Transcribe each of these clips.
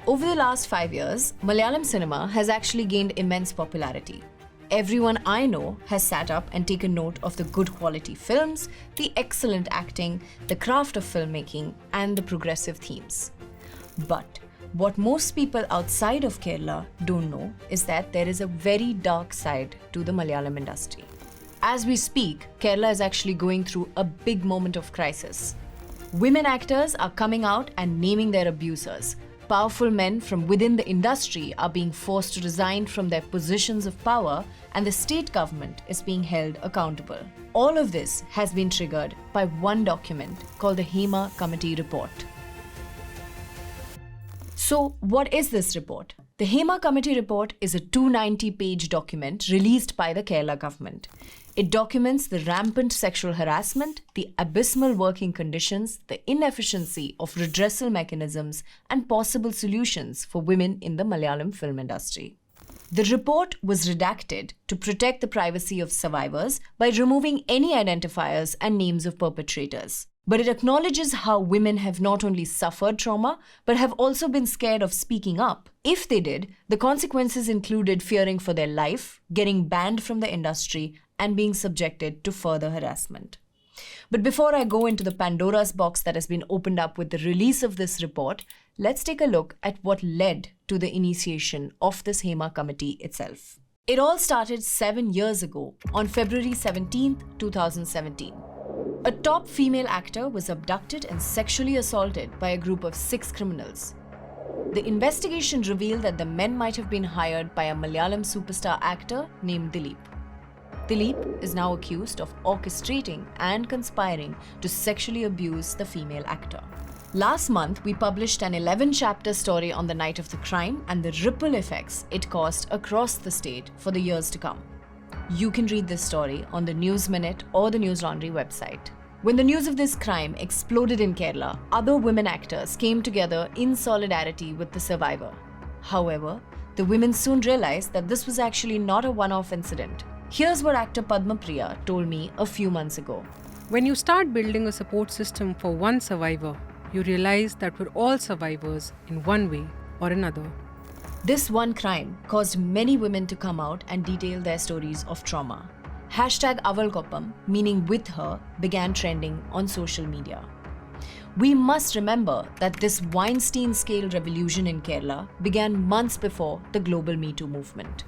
Over the last 5 years, Malayalam cinema has actually gained immense popularity. Everyone I know has sat up and taken note of the good quality films, the excellent acting, the craft of filmmaking, and the progressive themes. But what most people outside of Kerala don't know is that there is a very dark side to the Malayalam industry. As we speak, Kerala is actually going through a big moment of crisis. Women actors are coming out and naming their abusers. Powerful men from within the industry are being forced to resign from their positions of power, and the state government is being held accountable. All of this has been triggered by one document called the Hema Committee report. So, what is this report? The Hema Committee report is a 290-page document released by the Kerala government. It documents the rampant sexual harassment, the abysmal working conditions, the inefficiency of redressal mechanisms, and possible solutions for women in the Malayalam film industry. The report was redacted to protect the privacy of survivors by removing any identifiers and names of perpetrators. But it acknowledges how women have not only suffered trauma, but have also been scared of speaking up. If they did, the consequences included fearing for their life, getting banned from the industry, and being subjected to further harassment. But before I go into the Pandora's box that has been opened up with the release of this report, let's take a look at what led to the initiation of this Hema Committee itself. It all started 7 years ago, on February 17, 2017. A top female actor was abducted and sexually assaulted by a group of 6 criminals. The investigation revealed that the men might have been hired by a Malayalam superstar actor named Dilip. Dilip is now accused of orchestrating and conspiring to sexually abuse the female actor. Last month, we published an 11-chapter story on the night of the crime and the ripple effects it caused across the state for the years to come. You can read this story on the News Minute or the News Laundry website. When the news of this crime exploded in Kerala, other women actors came together in solidarity with the survivor. However, the women soon realized that this was actually not a one-off incident. Here's what actor Padma Priya told me a few months ago. When you start building a support system for one survivor, you realize that we're all survivors in one way or another. This one crime caused many women to come out and detail their stories of trauma. #Avalkoppam, meaning with her, began trending on social media. We must remember that this Weinstein-scale revolution in Kerala began months before the global Me Too movement.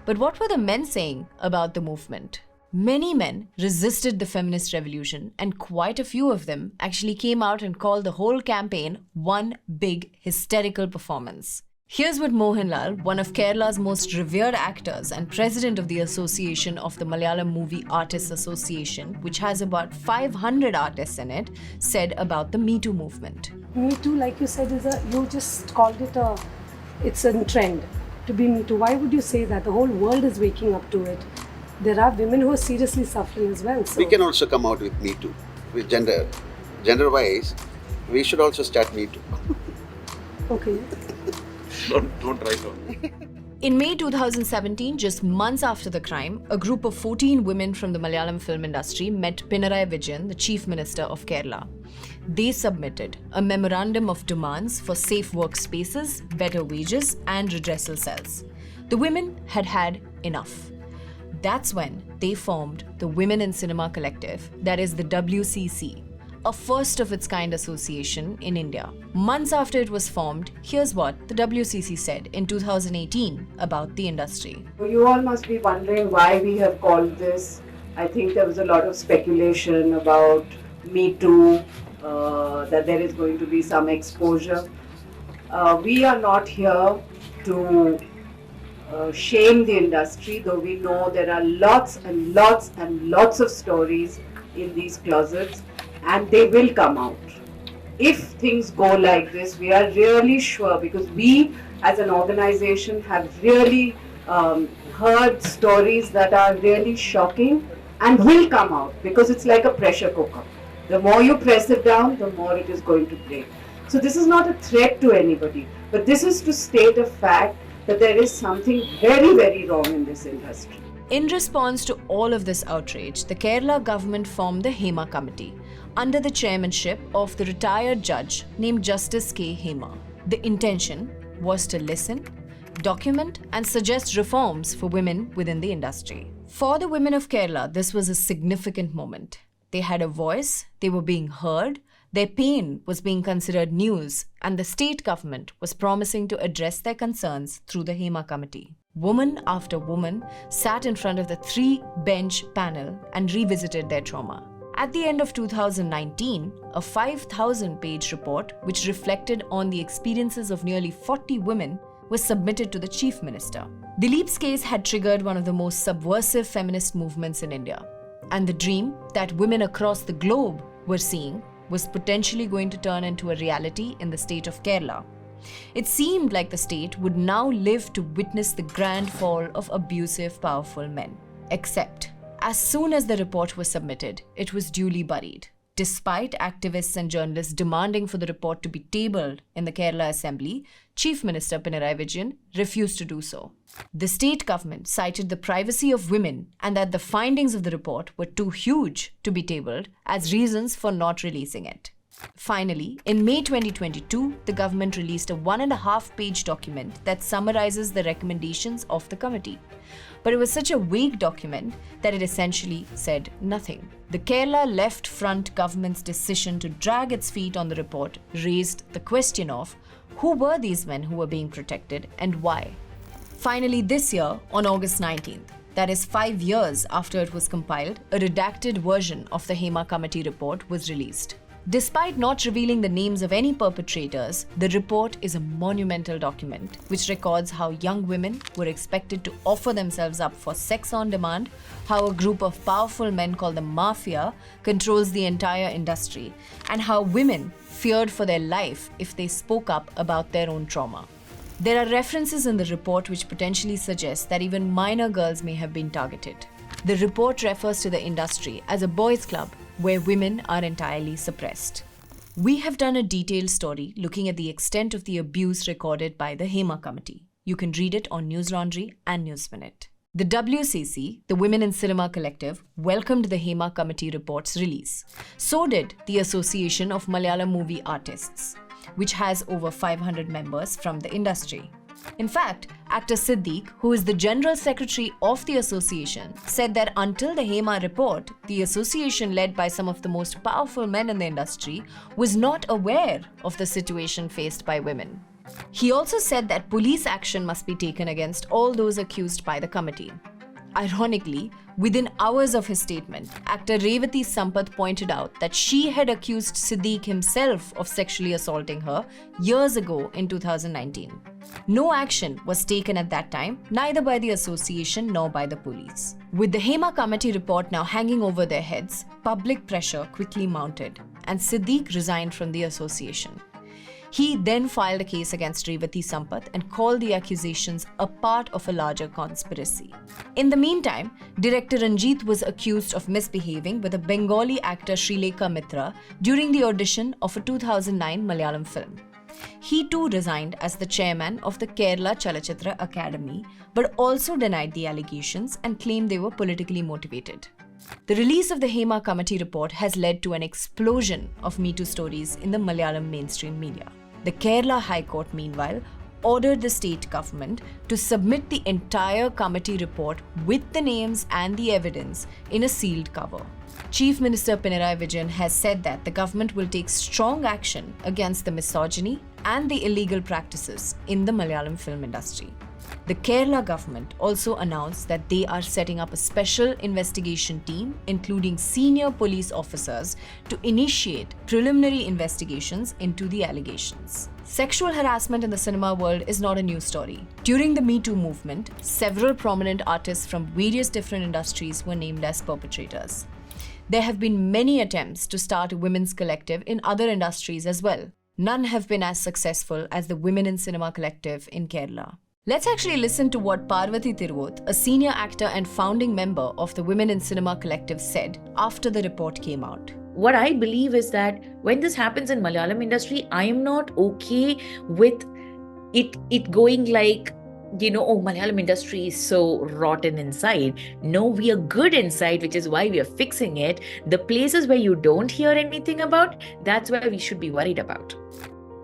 But what were the men saying about the movement? Many men resisted the feminist revolution, and quite a few of them actually came out and called the whole campaign one big hysterical performance. Here's what Mohanlal, one of Kerala's most revered actors and president of the Association of the Malayalam Movie Artists Association, which has about 500 artists in it, said about the Me Too movement. Me Too, like you said, you just called it it's a trend to be Me Too. Why would you say that? The whole world is waking up to it. There are women who are seriously suffering as well. So. We can also come out with Me Too, with gender-wise. We should also start Me Too. Okay. Don't try so. In May 2017, just months after the crime, a group of 14 women from the Malayalam film industry met Pinarayi Vijayan, the Chief Minister of Kerala. They submitted a memorandum of demands for safe workspaces, better wages, and redressal cells. The women had had enough. That's when they formed the Women in Cinema Collective, that is the WCC, a first-of-its-kind association in India. Months after it was formed, here's what the WCC said in 2018 about the industry. You all must be wondering why we have called this. I think there was a lot of speculation about Me Too, that there is going to be some exposure. We are not here to shame the industry, though we know there are lots and lots and lots of stories in these closets, and they will come out. If things go like this, we are really sure, because we as an organization have really heard stories that are really shocking and will come out, because it's like a pressure cooker. The more you press it down, the more it is going to break. So this is not a threat to anybody, but this is to state a fact that there is something very, very wrong in this industry. In response to all of this outrage, the Kerala government formed the Hema Committee under the chairmanship of the retired judge named Justice K. Hema. The intention was to listen, document, and suggest reforms for women within the industry. For the women of Kerala, this was a significant moment. They had a voice, they were being heard, their pain was being considered news, and the state government was promising to address their concerns through the Hema Committee. Woman after woman sat in front of the 3-bench panel and revisited their trauma. At the end of 2019, a 5,000-page report, which reflected on the experiences of nearly 40 women, was submitted to the Chief Minister. Dileep's case had triggered one of the most subversive feminist movements in India, and the dream that women across the globe were seeing was potentially going to turn into a reality in the state of Kerala. It seemed like the state would now live to witness the grand fall of abusive, powerful men. Except, as soon as the report was submitted, it was duly buried, despite activists and journalists demanding for the report to be tabled in the Kerala Assembly. Chief Minister Pinarayi Vijayan refused to do so. The state government cited the privacy of women and that the findings of the report were too huge to be tabled as reasons for not releasing it. Finally, in May 2022, the government released a 1.5-page document that summarizes the recommendations of the committee. But it was such a vague document that it essentially said nothing. The Kerala left front government's decision to drag its feet on the report raised the question of who were these men who were being protected and why. Finally, this year, on August 19th, that is 5 years after it was compiled, a redacted version of the Hema Committee report was released. Despite not revealing the names of any perpetrators, the report is a monumental document which records how young women were expected to offer themselves up for sex on demand, how a group of powerful men called the Mafia controls the entire industry, and how women feared for their life if they spoke up about their own trauma. There are references in the report which potentially suggest that even minor girls may have been targeted. The report refers to the industry as a boys' club where women are entirely suppressed. We have done a detailed story looking at the extent of the abuse recorded by the Hema Committee. You can read it on News Laundry and News Minute. The WCC, the Women in Cinema Collective, welcomed the Hema Committee report's release. So did the Association of Malayalam Movie Artists, which has over 500 members from the industry. In fact, actor Siddique, who is the General Secretary of the association, said that until the Hema report, the association led by some of the most powerful men in the industry was not aware of the situation faced by women. He also said that police action must be taken against all those accused by the committee. Ironically, within hours of his statement, actor Revathi Sampath pointed out that she had accused Siddique himself of sexually assaulting her years ago in 2019. No action was taken at that time, neither by the association nor by the police. With the Hema Committee report now hanging over their heads, public pressure quickly mounted, and Siddique resigned from the association. He then filed a case against Revathi Sampath and called the accusations a part of a larger conspiracy. In the meantime, director Ranjit was accused of misbehaving with a Bengali actor Srilekha Mitra during the audition of a 2009 Malayalam film. He too resigned as the chairman of the Kerala Chalachitra Academy, but also denied the allegations and claimed they were politically motivated. The release of the Hema Committee report has led to an explosion of Me Too stories in the Malayalam mainstream media. The Kerala High Court, meanwhile, ordered the state government to submit the entire committee report with the names and the evidence in a sealed cover. Chief Minister Pinarayi Vijayan has said that the government will take strong action against the misogyny and the illegal practices in the Malayalam film industry. The Kerala government also announced that they are setting up a special investigation team, including senior police officers, to initiate preliminary investigations into the allegations. Sexual harassment in the cinema world is not a new story. During the Me Too movement, several prominent artists from various different industries were named as perpetrators. There have been many attempts to start a women's collective in other industries as well. None have been as successful as the Women in Cinema Collective in Kerala. Let's actually listen to what Parvati Tirvoth, a senior actor and founding member of the Women in Cinema Collective, said after the report came out. What I believe is that when this happens in Malayalam industry, I am not okay with it going like, oh, Malayalam industry is so rotten inside. No, we are good inside, which is why we are fixing it. The places where you don't hear anything about, that's where we should be worried about.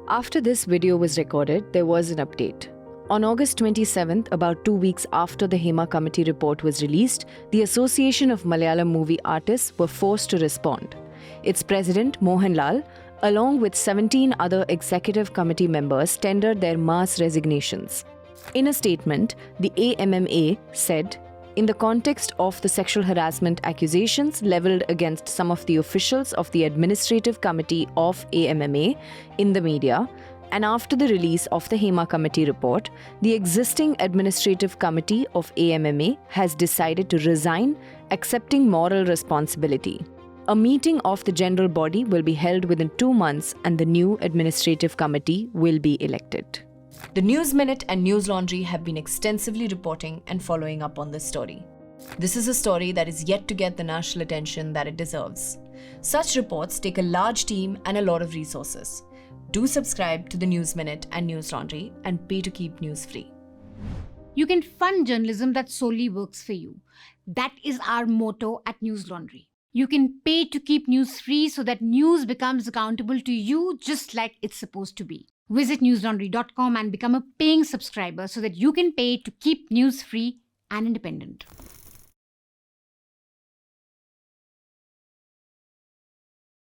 After this video was recorded, there was an update. On August 27th, about 2 weeks after the Hema Committee report was released, the Association of Malayalam Movie Artists were forced to respond. Its president, Mohanlal, along with 17 other executive committee members, tendered their mass resignations. In a statement, the AMMA said, in the context of the sexual harassment accusations leveled against some of the officials of the Administrative Committee of AMMA in the media, and after the release of the Hema Committee report, the existing Administrative Committee of AMMA has decided to resign, accepting moral responsibility. A meeting of the general body will be held within 2 months and the new Administrative Committee will be elected. The News Minute and News Laundry have been extensively reporting and following up on this story. This is a story that is yet to get the national attention that it deserves. Such reports take a large team and a lot of resources. Do subscribe to the News Minute and News Laundry and pay to keep news free. You can fund journalism that solely works for you. That is our motto at News Laundry. You can pay to keep news free so that news becomes accountable to you just like it's supposed to be. Visit newslaundry.com and become a paying subscriber so that you can pay to keep news free and independent.